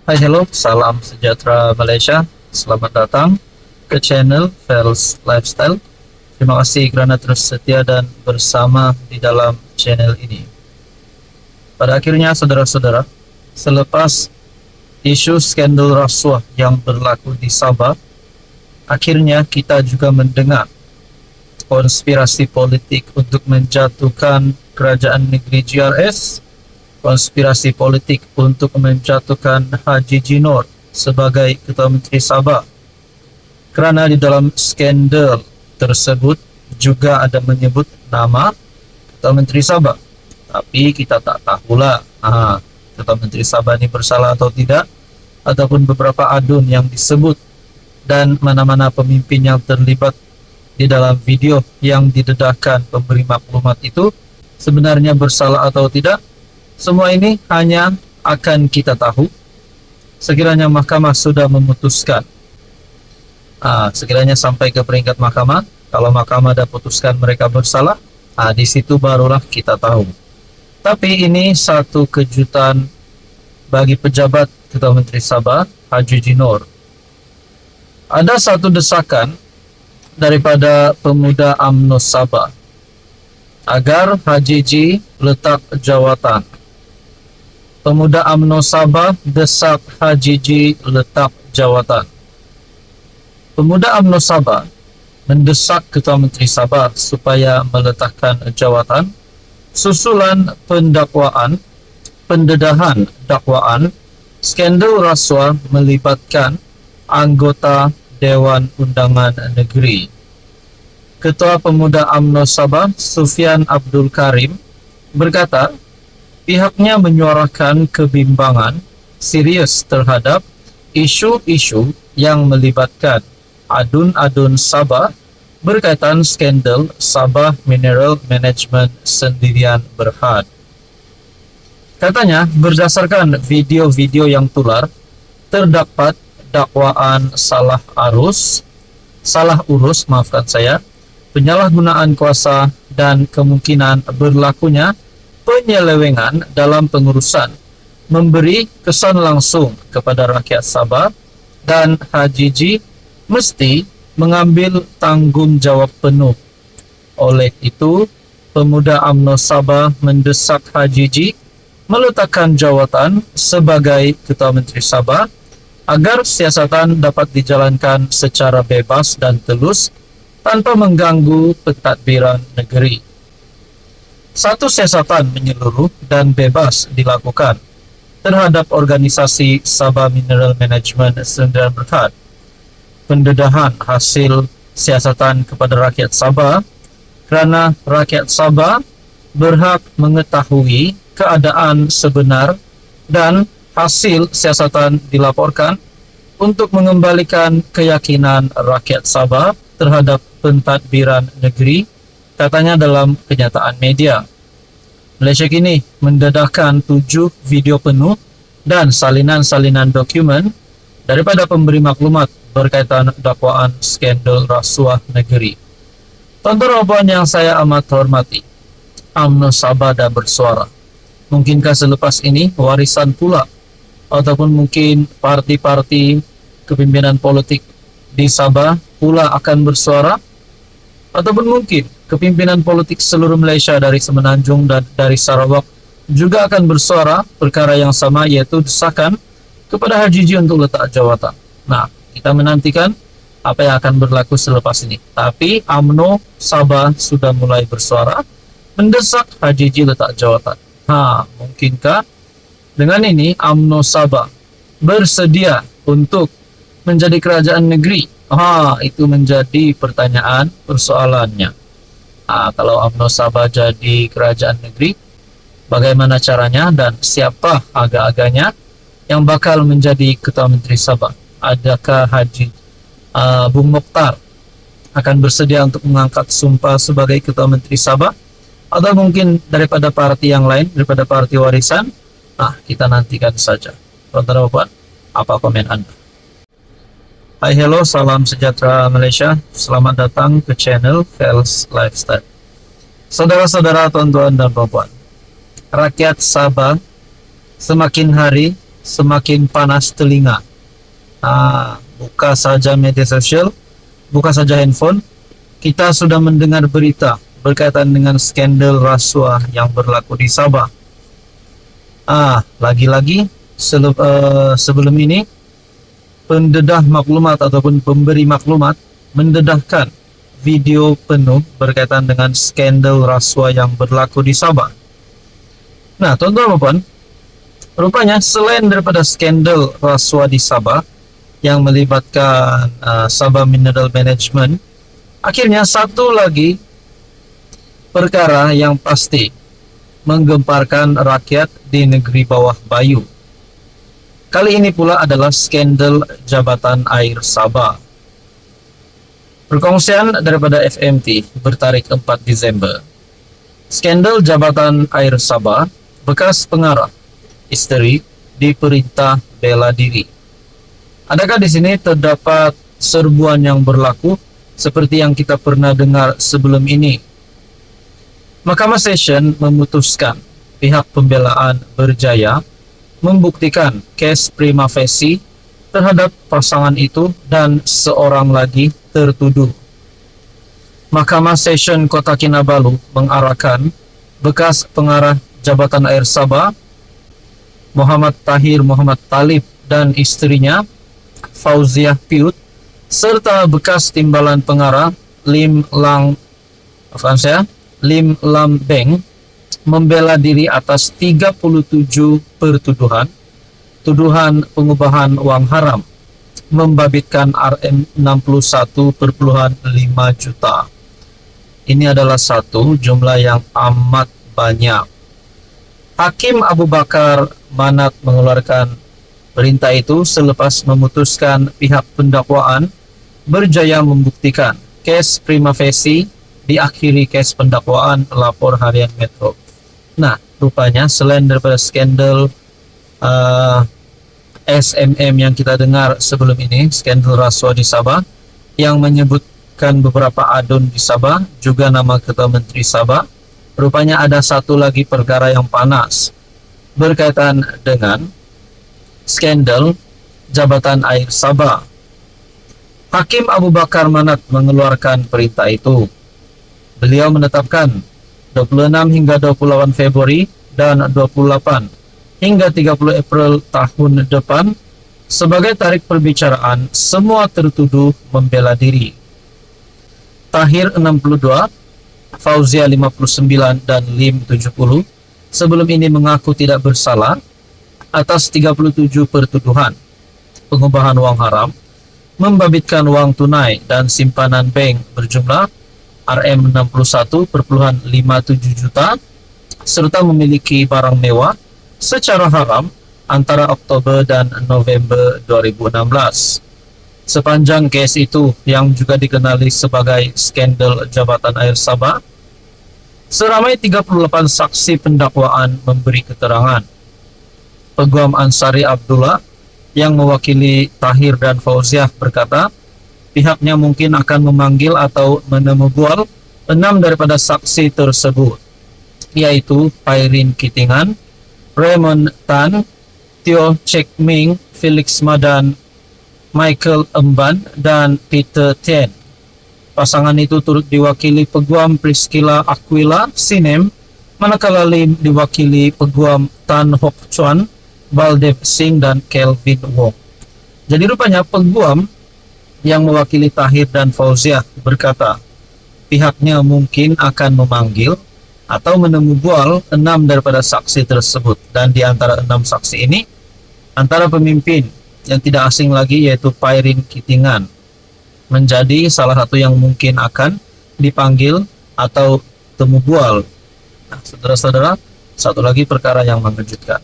Hai, hello, salam sejahtera Malaysia. Selamat datang ke channel Fels Lifestyle. Terima kasih kerana terus setia dan bersama di dalam channel ini. Pada akhirnya, saudara-saudara, selepas isu skandal rasuah yang berlaku di Sabah, akhirnya kita juga mendengar konspirasi politik untuk menjatuhkan kerajaan negeri GRS, konspirasi politik untuk menjatuhkan Haji Jinor sebagai Ketua Menteri Sabah. Kerana di dalam skandal tersebut juga ada menyebut nama Ketua Menteri Sabah. Tapi kita tak tahulah Ketua Menteri Sabah ini bersalah atau tidak, ataupun beberapa adun yang disebut dan mana-mana pemimpin yang terlibat di dalam video yang didedahkan pemberi maklumat itu sebenarnya bersalah atau tidak. Semua ini hanya akan kita tahu sekiranya mahkamah sudah memutuskan. Sekiranya sampai ke peringkat mahkamah, kalau mahkamah dah putuskan mereka bersalah, di situ barulah kita tahu. Tapi ini satu kejutan bagi pejabat Ketua Menteri Sabah, Haji Jinor. Ada satu desakan daripada pemuda UMNO Sabah agar Haji J letak jawatan. Pemuda UMNO Sabah desak Haji J letak jawatan. Pemuda UMNO Sabah mendesak Ketua Menteri Sabah supaya meletakkan jawatan susulan pendedahan dakwaan skandal rasuah melibatkan anggota Dewan Undangan Negeri. Ketua Pemuda UMNO Sabah, Sufian Abdul Karim, berkata pihaknya menyuarakan kebimbangan serius terhadap isu-isu yang melibatkan adun-adun Sabah berkaitan skandal Sabah Mineral Management Sendirian Berhad. Katanya, berdasarkan video-video yang tular, terdapat dakwaan salah urus, penyalahgunaan kuasa dan kemungkinan berlakunya penyelewengan dalam pengurusan, memberi kesan langsung kepada rakyat Sabah, dan Haji J mesti mengambil tanggungjawab penuh. Oleh itu, Pemuda UMNO Sabah mendesak Haji J meletakkan jawatan sebagai Ketua Menteri Sabah agar siasatan dapat dijalankan secara bebas dan telus tanpa mengganggu pentadbiran negeri. Satu siasatan menyeluruh dan bebas dilakukan terhadap organisasi Sabah Mineral Management Sendirian Berhad. Pendedahan hasil siasatan kepada rakyat Sabah kerana rakyat Sabah berhak mengetahui keadaan sebenar dan hasil siasatan dilaporkan untuk mengembalikan keyakinan rakyat Sabah terhadap pentadbiran negeri, katanya dalam kenyataan media. Malaysia kini mendedahkan 7 video penuh dan salinan-salinan dokumen daripada pemberi maklumat berkaitan dakwaan skandal rasuah negeri. Tuan-tuan dan puan yang saya amat hormati, UMNO Sabah dah bersuara. Mungkinkah selepas ini warisan pula ataupun mungkin parti-parti kepimpinan politik di Sabah pula akan bersuara, ataupun mungkin kepimpinan politik seluruh Malaysia dari Semenanjung dan dari Sarawak juga akan bersuara perkara yang sama, iaitu desakan kepada Haji J untuk letak jawatan. Nah, kita menantikan apa yang akan berlaku selepas ini. Tapi UMNO Sabah sudah mulai bersuara mendesak Haji J letak jawatan. Mungkinkah dengan ini UMNO Sabah bersedia untuk menjadi kerajaan negeri? Itu menjadi pertanyaan persoalannya. Kalau UMNO Sabah jadi kerajaan negeri, bagaimana caranya dan siapa agak-agaknya yang bakal menjadi Ketua Menteri Sabah? Adakah Haji Bung Mokhtar akan bersedia untuk mengangkat sumpah sebagai Ketua Menteri Sabah? Atau mungkin daripada parti yang lain, daripada parti warisan? Kita nantikan saja. Tuan-tuan dan puan, apa komen Anda? Hai, hello, salam sejahtera Malaysia. Selamat datang ke channel Fels Lifestyle. Saudara-saudara, tuan-tuan dan puan, rakyat Sabah semakin hari semakin panas telinga. Buka saja media sosial, buka saja handphone, kita sudah mendengar berita berkaitan dengan skandal rasuah yang berlaku di Sabah. Lagi-lagi sebelum ini pendedah maklumat ataupun pemberi maklumat mendedahkan video penuh berkaitan dengan skandal rasuah yang berlaku di Sabah. Nah, teman-teman, rupanya selain daripada skandal rasuah di Sabah yang melibatkan Sabah Mineral Management, akhirnya satu lagi perkara yang pasti menggemparkan rakyat di negeri bawah Bayu. Kali ini pula adalah skandal Jabatan Air Sabah. Perkongsian daripada FMT bertarik 4 Desember. Skandal Jabatan Air Sabah, bekas pengarah isteri diperintah bela diri. Adakah di sini terdapat serbuan yang berlaku seperti yang kita pernah dengar sebelum ini? Mahkamah Session memutuskan pihak pembelaan berjaya membuktikan kes prima facie terhadap pasangan itu dan seorang lagi tertuduh. Mahkamah Session Kota Kinabalu mengarahkan bekas pengarah Jabatan Air Sabah Muhammad Tahir Muhammad Talib dan istrinya Fauziah Piut serta bekas timbalan pengarah Lim Lam Beng membela diri atas 37 pertuduhan, tuduhan pengubahan uang haram, membabitkan Rm 61,5 juta. Ini adalah satu jumlah yang amat banyak. Hakim Abu Bakar Manat mengeluarkan perintah itu selepas memutuskan pihak pendakwaan berjaya membuktikan kes prima facie diakhiri kes pendakwaan pelapor harian Metro. Nah, rupanya selain daripada skandal SMM yang kita dengar sebelum ini, skandal rasuah di Sabah yang menyebutkan beberapa adun di Sabah, juga nama Ketua Menteri Sabah, rupanya ada satu lagi perkara yang panas berkaitan dengan skandal Jabatan Air Sabah. Hakim Abu Bakar Manat mengeluarkan perintah itu. Beliau menetapkan 26 hingga 28 Februari dan 28 hingga 30 April tahun depan sebagai tarik perbicaraan semua tertuduh membela diri. Tahir 62, Fauzia 59 dan Lim 70 sebelum ini mengaku tidak bersalah atas 37 pertuduhan pengubahan uang haram, membabitkan uang tunai dan simpanan bank berjumlah Rm 61,57 juta serta memiliki barang mewah secara haram antara Oktober dan November 2016. Sepanjang kes itu yang juga dikenali sebagai skandal Jabatan Air Sabah, seramai 38 saksi pendakwaan memberi keterangan. Peguam Ansari Abdullah yang mewakili Tahir dan Fauziah berkata, pihaknya mungkin akan memanggil atau menemubual 6 daripada saksi tersebut, yaitu Pairin Kitingan, Raymond Tan, Teo Chek Ming, Felix Madan, Michael Emban, dan Peter Ten. Pasangan itu turut diwakili Peguam Priscilla Aquila Sinem, manakala Lim diwakili Peguam Tan Hock Chuan, Baldev Singh, dan Kelvin Wong. Jadi rupanya peguam yang mewakili Tahir dan Fauziah berkata pihaknya mungkin akan memanggil atau menemubual 6 daripada saksi tersebut, dan di antara 6 saksi ini antara pemimpin yang tidak asing lagi yaitu Pairin Kitingan menjadi salah satu yang mungkin akan dipanggil atau temubual. Nah, saudara-saudara, satu lagi perkara yang mengejutkan.